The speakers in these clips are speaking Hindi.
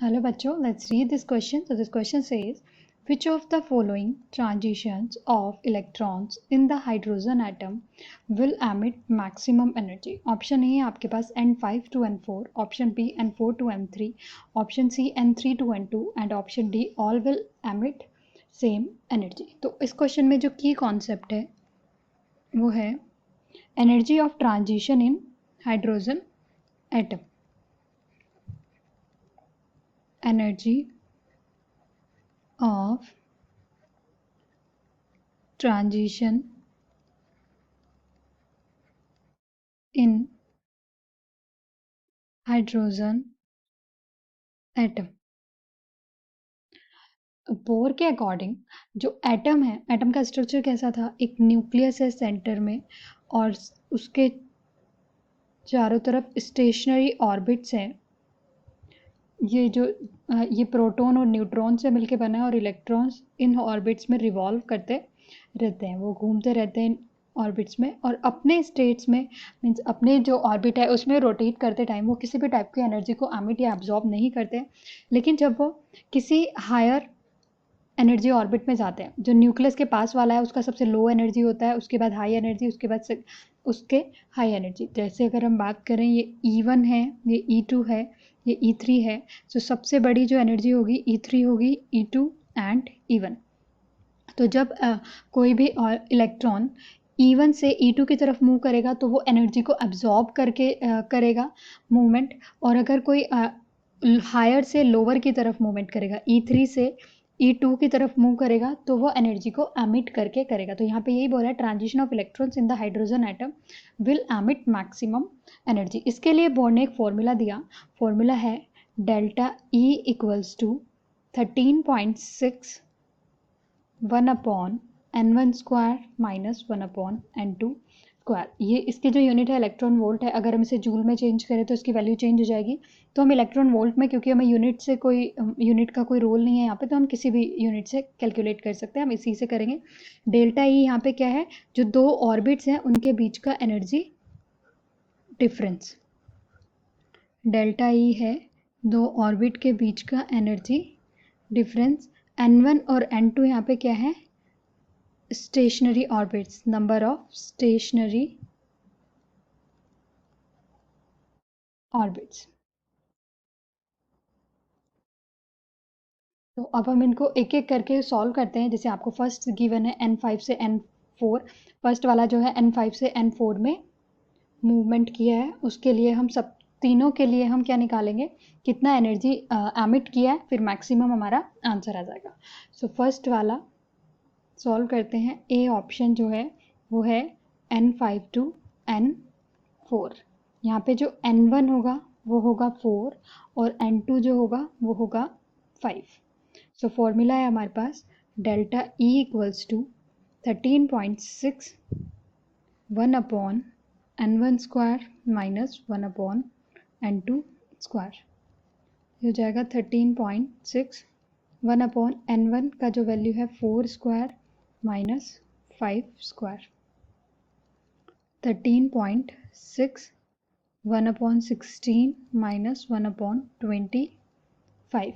Hello bachcho, let's read this question. So this question says, which of the following transitions of electrons in the hydrogen atom will emit maximum energy? Option A है आपके पास N5 to N4, option B N4 to N3, option C N3 to N2 and option D all will emit same energy. तो इस क्वेश्चन में जो की कॉन्सेप्ट है वो है energy of transition in hydrogen atom. Energy of transition in hydrogen atom. Bore के अकॉर्डिंग जो एटम है, एटम का स्ट्रक्चर कैसा था? एक न्यूक्लियस है सेंटर में और उसके चारों तरफ स्टेशनरी ऑर्बिट्स हैं. ये प्रोटॉन और न्यूट्रॉन से मिलके बना है और इलेक्ट्रॉन्स इन ऑर्बिट्स में रिवॉल्व करते रहते हैं, वो घूमते रहते हैं ऑर्बिट्स में और अपने स्टेट्स में मीन्स अपने जो ऑर्बिट है उसमें रोटेट करते टाइम वो किसी भी टाइप की एनर्जी को एमिट या एब्जॉर्ब नहीं करते. लेकिन जब वो किसी हायर एनर्जी ऑर्बिट में जाते हैं, जो न्यूक्लियस के पास वाला है उसका सबसे लो एनर्जी होता है, उसके बाद हाई एनर्जी, उसके बाद उसके हाई एनर्जी. जैसे अगर हम बात करें ये E1 है, ये E2 है, ये E3 है, तो सबसे बड़ी जो एनर्जी होगी E3 होगी, E2 एंड E1. तो जब कोई भी इलेक्ट्रॉन E1 से E2 की तरफ मूव करेगा तो वो एनर्जी को एब्जॉर्ब करके करेगा मूवमेंट, और अगर कोई हायर से लोअर की तरफ मूवमेंट करेगा, E3 से E2 की तरफ मूव करेगा तो वो एनर्जी को एमिट करके करेगा. तो यहाँ पे यही बोला है transition of electrons in the hydrogen atom will emit maximum energy. इसके लिए बोर्ड ने एक फॉर्मूला दिया. फॉर्मूला है delta E equals to 13.6 1/N1 square minus 1/N2 square. ये इसकी जो यूनिट है इलेक्ट्रॉन वोल्ट है. अगर हम इसे जूल में चेंज करें तो इसकी वैल्यू चेंज हो जाएगी. तो हम इलेक्ट्रॉन वोल्ट में, क्योंकि हमें यूनिट का कोई रोल नहीं है यहाँ पे, तो हम किसी भी यूनिट से कैलकुलेट कर सकते हैं. हम इसी से करेंगे. डेल्टा ई यहाँ पे क्या है? जो दो ऑर्बिट्स हैं उनके बीच का एनर्जी डिफरेंस. डेल्टा ई है दो ऑर्बिट के बीच का एनर्जी डिफरेंस. N1 और N2 यहाँ पे क्या है? Stationary orbits, number of stationary orbits. तो अब हम इनको एक एक करके सॉल्व करते हैं. जैसे आपको फर्स्ट गिवन है N5 से N4. फर्स्ट वाला जो है N5 से N4 में मूवमेंट किया है, उसके लिए हम सब तीनों के लिए हम क्या निकालेंगे? कितना एनर्जी एमिट किया है, फिर मैक्सिमम हमारा आंसर आ जाएगा. सो फर्स्ट वाला सॉल्व करते हैं. ए ऑप्शन जो है वो है N5 to N4. यहाँ पे जो N1 होगा वो होगा 4 और N2 जो होगा वो होगा 5. सो फॉर्मूला है हमारे पास delta E equals to 13.6 1/N1 square minus 1/N2 square. ये हो जाएगा 13.6 1/N1 का जो वैल्यू है 4 स्क्वायर माइनस 5 स्क्वायर. 13.6 1/16 माइनस 1/25.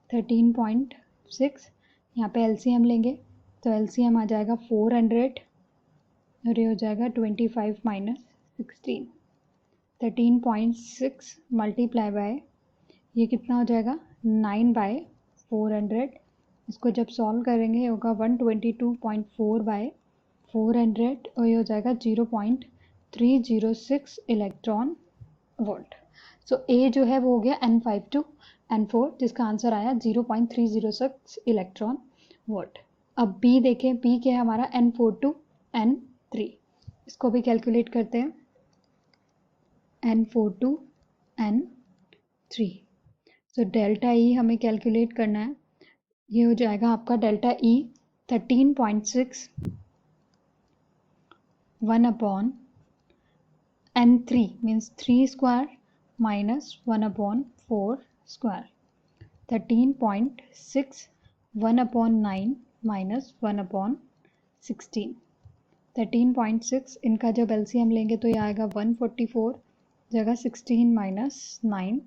13.6 यहाँ पे एलसीएम लेंगे तो एलसीएम आ जाएगा 400 और ये हो जाएगा 25 माइनस 16. 13.6 मल्टीप्लाई बाय ये कितना हो जाएगा? 9/400. इसको जब सॉल्व करेंगे होगा 122.4/400 और ये हो जाएगा 0.306 इलेक्ट्रॉन वोल्ट. सो ए जो है वो हो गया N5 to N4 जिसका आंसर आया 0.306 इलेक्ट्रॉन वोल्ट. अब बी देखें. बी क्या है हमारा? N4 to N3. इसको भी कैलकुलेट करते हैं. N4 to N3. So delta E हमें कैलकुलेट करना है. ये हो जाएगा आपका delta E 13.6 1/N3 means 3 square minus 1/4 square. 13.6 1/9 minus 1/16. 13.6 इनका जब एलसीएम लेंगे तो ये आएगा 144 जगह 16 माइनस 9.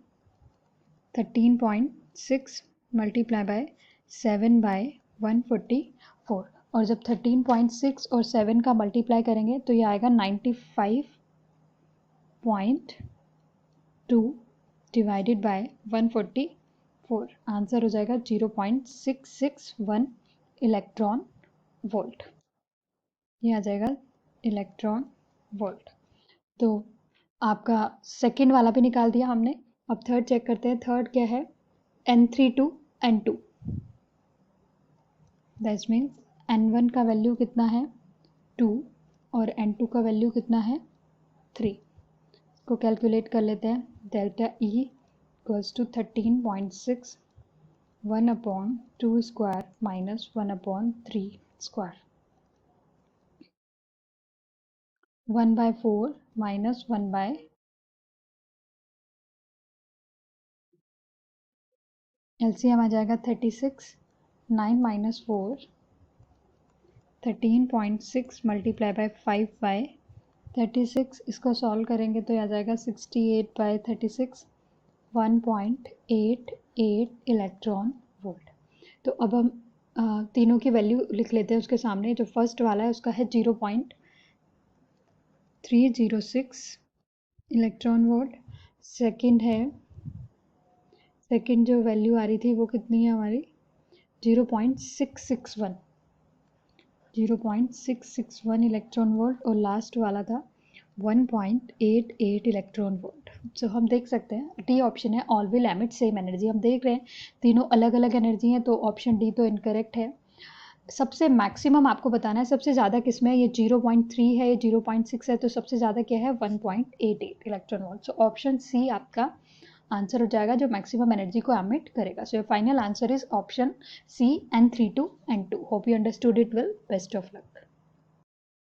13.6 13.6 मल्टीप्लाई बाय 7/144, और जब 13.6 और 7 का मल्टीप्लाई करेंगे तो ये आएगा 95.2 डिवाइडेड बाय 144। आंसर हो जाएगा 0.661 इलेक्ट्रॉन वोल्ट। ये आ जाएगा इलेक्ट्रॉन वोल्ट। तो आपका सेकंड वाला भी निकाल दिया हमने। अब थर्ड चेक करते हैं। थर्ड क्या है, N3 to N2, that means N1 का वैल्यू कितना है 2 और N2 का वैल्यू कितना है 3। को कैलकुलेट कर लेते हैं। Delta E equals to 13.6 1/2 square minus 1/3 square, 1/4 minus 1 LCM आ जाएगा 36, 9 माइनस 4 13.6 मल्टीप्लाई बाय 5/36। इसको सॉल्व करेंगे तो आ जाएगा 68/36, 1.88 इलेक्ट्रॉन वोल्ट। तो अब हम तीनों की वैल्यू लिख लेते हैं उसके सामने। जो फर्स्ट वाला है उसका है 0.306 इलेक्ट्रॉन वोल्ट। सेकंड है, सेकंड जो वैल्यू आ रही थी वो कितनी है हमारी 0.661 इलेक्ट्रॉन वोल्ट, और लास्ट वाला था 1.88 इलेक्ट्रॉन वोल्ट। सो हम देख सकते हैं डी ऑप्शन है, all will emit same energy. हम देख रहे हैं तीनों अलग अलग एनर्जी हैं, तो ऑप्शन डी तो इनकरेक्ट है। सबसे मैक्सिमम आपको बताना है सबसे ज़्यादा किस में है। ये 0.3 है, ये 0.6 है, तो सबसे ज़्यादा क्या है 1.88 electron volt. So option C आपका आंसर हो जाएगा जो मैक्सिमम एनर्जी को एमिट करेगा। So your final answer is option C N3 to N2। Hope you understood it well. Best of luck.